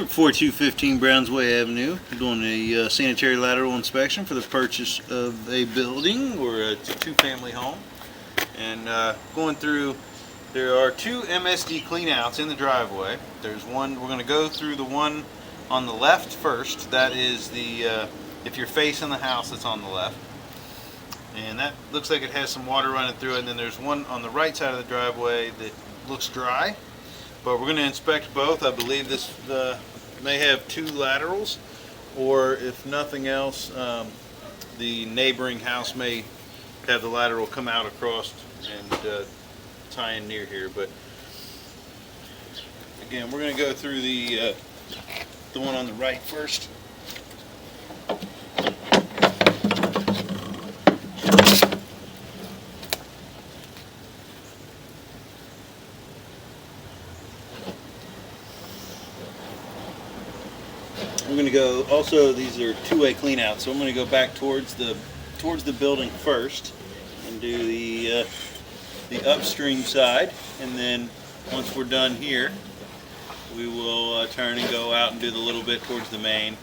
4215 Brownsway Avenue, doing a sanitary lateral inspection for the purchase of a building or a two-family home. And going through, there are two MSD cleanouts in the driveway. There's one, we're going to go through the one on the left first. That is the, if you're facing the house, it's on the left. And that looks like it has some water running through it. And then there's one on the right side of the driveway that looks dry. But we're going to inspect both. I believe this may have two laterals, or if nothing else, the neighboring house may have the lateral come out across and tie in near here. But again, we're going to go through the one on the right first. We're going to go, also these are two-way cleanouts, so I'm going to go back towards the building first and do the upstream side, and then once we're done here we will turn and go out and do the little bit towards the main.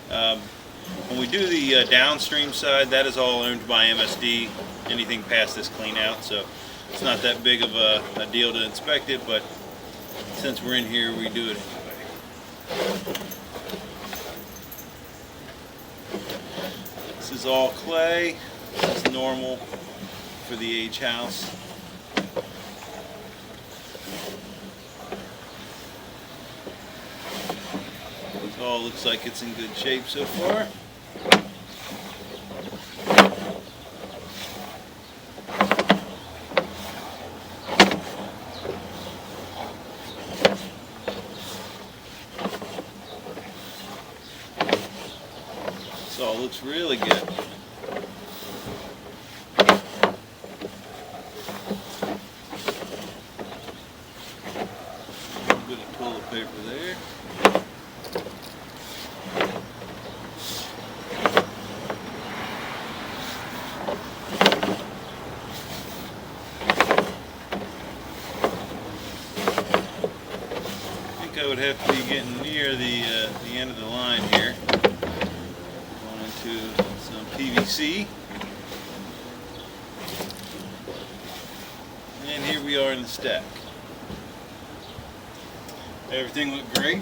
When we do the downstream side, that is all owned by MSD, anything past this cleanout, so it's not that big of a deal to inspect it, but since we're in here we do it anyway. This is all clay. This is normal for the age house. It all looks like it's in good shape so far. This all looks really good. A little bit of toilet paper there. I think I would have to be getting near the end of the line here. Going into some PVC. And here we are in the stack. Everything looked great.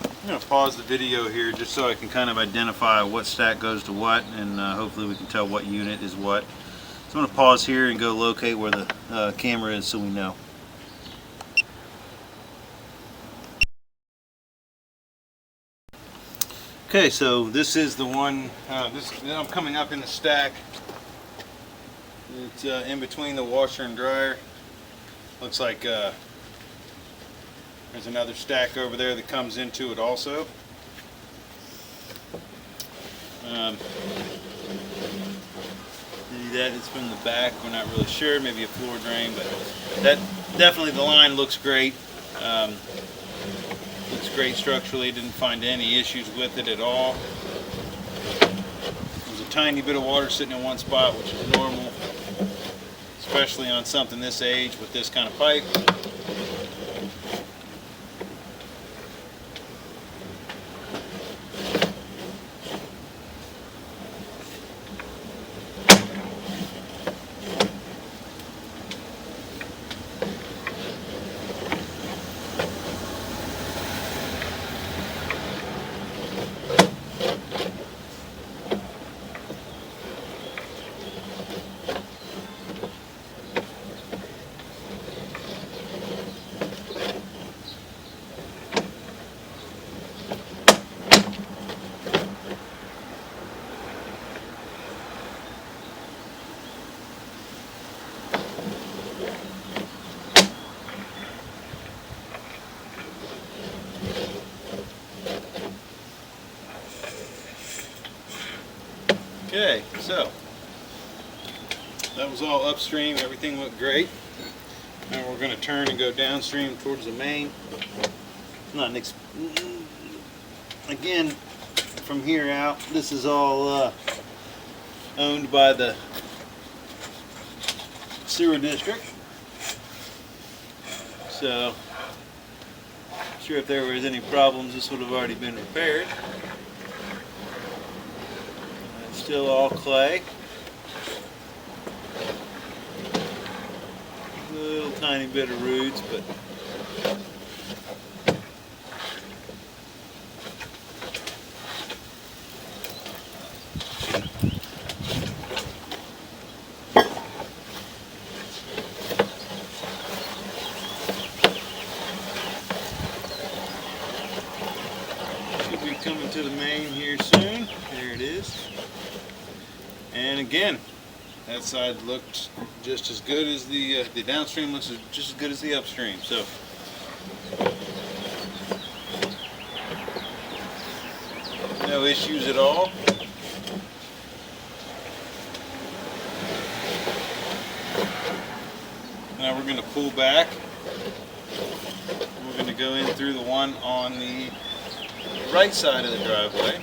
I'm going to pause the video here just so I can kind of identify what stack goes to what, and hopefully we can tell what unit is what. So I'm going to pause here and go locate where the camera is so we know. Okay, so this is the one, I'm coming up in the stack. It's in between the washer and dryer. Looks like there's another stack over there that comes into it also. Maybe that is from the back, we're not really sure, maybe a floor drain, but that definitely, the line looks great. Looks great structurally, didn't find any issues with it at all. There's a tiny bit of water sitting in one spot, which is normal, especially on something this age with this kind of pipe. Okay, so that was all upstream, everything looked great. Now we're going to turn and go downstream towards the main. Not an again, from here out, this is all owned by the sewer district. So sure if there was any problems, this would have already been repaired. It's still all clay. A little tiny bit of roots, but should be coming to the main here soon. There it is. And again, that side looked just as good as the downstream looks just as good as the upstream. So no issues at all. Now we're going to pull back. We're going to go in through the one on the right side of the driveway.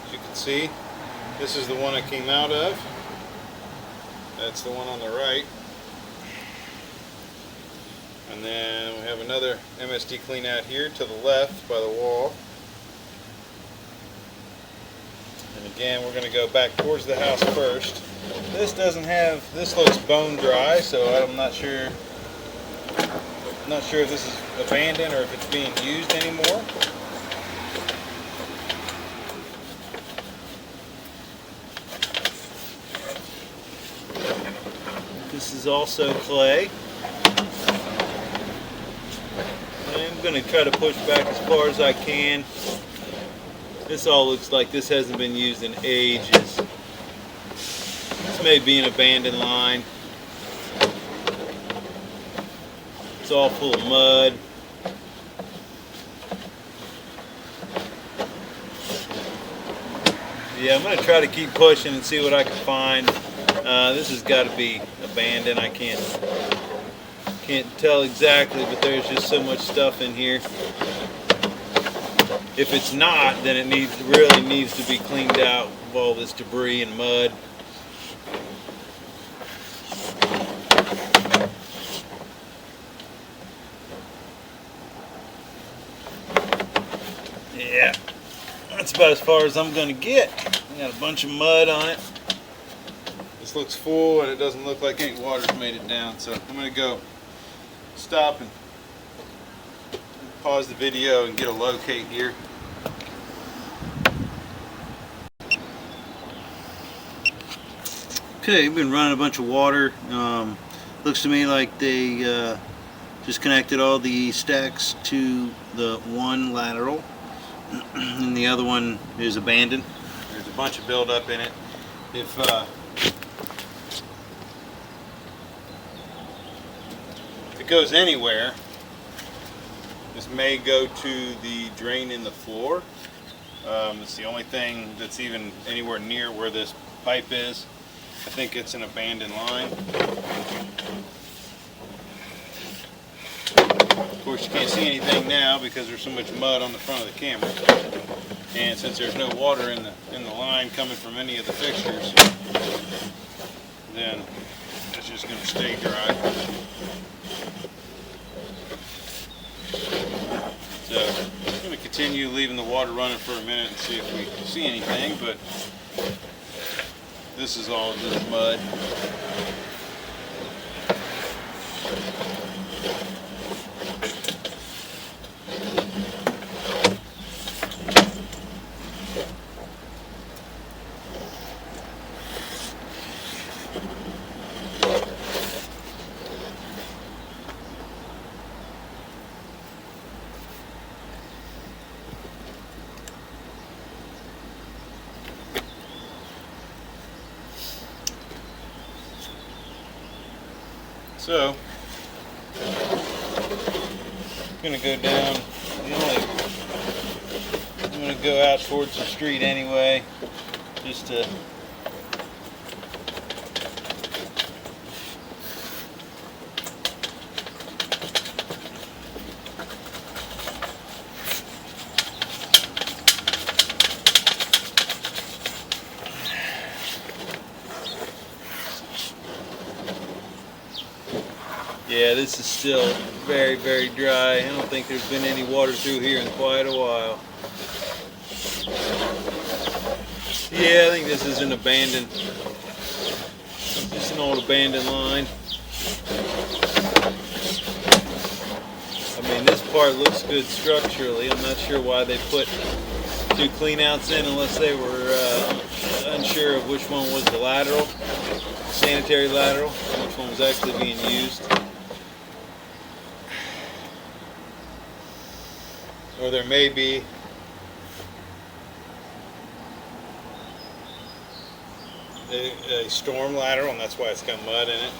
As you can see, this is the one it came out of. That's the one on the right. And then we have another MSD clean out here to the left by the wall. And again, we're going to go back towards the house first. This looks bone dry, so I'm not sure if this is abandoned or if it's being used anymore. This is also clay. I'm going to try to push back as far as I can. This all looks like this hasn't been used in ages. This may be an abandoned line. It's all full of mud. Yeah, I'm going to try to keep pushing and see what I can find. This has got to be abandoned. I can't tell exactly, but there's just so much stuff in here. If it's not, then it really needs to be cleaned out of all this debris and mud. Yeah, that's about as far as I'm going to get. Got a bunch of mud on it. This looks full and it doesn't look like any water's made it down, so I'm going to go stop and pause the video and get a locate here. Okay, we've been running a bunch of water. Looks to me like they just connected all the stacks to the one lateral and the other one is abandoned. There's a bunch of buildup in it. If it goes anywhere, this may go to the drain in the floor. It's the only thing that's even anywhere near where this pipe is. I think it's an abandoned line. Of course, you can't see anything now because there's so much mud on the front of the camera. And since there's no water in the line coming from any of the fixtures, then it's just going to stay dry. So I'm going to continue leaving the water running for a minute and see if we see anything, but this is all just mud. So, I'm going to go down, I'm going to go out towards the street anyway, just to Yeah, this is still very, very dry. I don't think there's been any water through here in quite a while. Yeah, I think this is an abandoned, just an old abandoned line. I mean, this part looks good structurally. I'm not sure why they put 2 cleanouts in unless they were unsure of which one was the lateral, sanitary lateral, and which one was actually being used. Or there may be a storm lateral, and that's why it's got mud in it.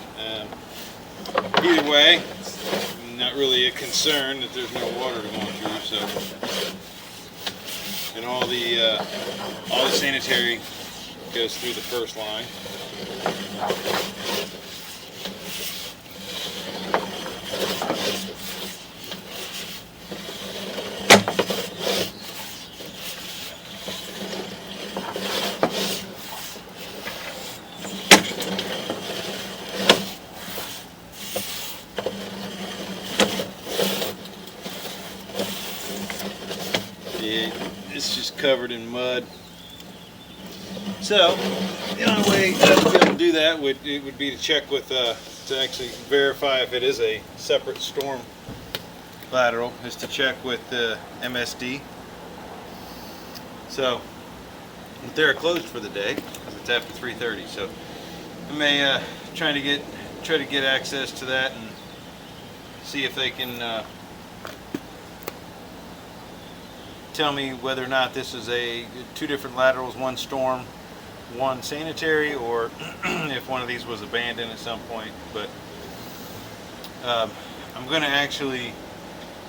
Either way, it's not really a concern that there's no water going through. So, and all the sanitary goes through the first line. It's just covered in mud. So the only way to be able to do that would be to check with to actually verify if it is a separate storm lateral, is to check with MSD. So they're closed for the day because it's after 3:30. So I may try to get access to that and see if they can tell me whether or not this is 2 different laterals, one storm, one sanitary, or if one of these was abandoned at some point. But I'm going to actually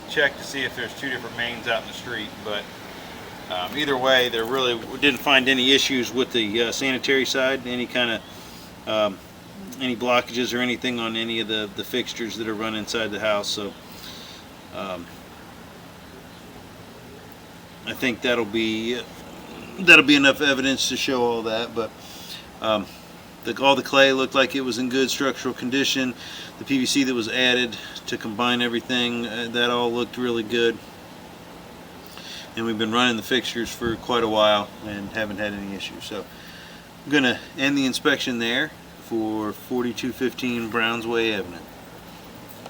check to see if there's 2 different mains out in the street. But either way, there really didn't find any issues with the sanitary side, any kind of any blockages or anything on any of the fixtures that are run inside the house. So I think that'll be enough evidence to show all that. But all the clay looked like it was in good structural condition. The PVC that was added to combine everything, that all looked really good. And we've been running the fixtures for quite a while and haven't had any issues. So I'm going to end the inspection there for 4215 Brownsway Avenue.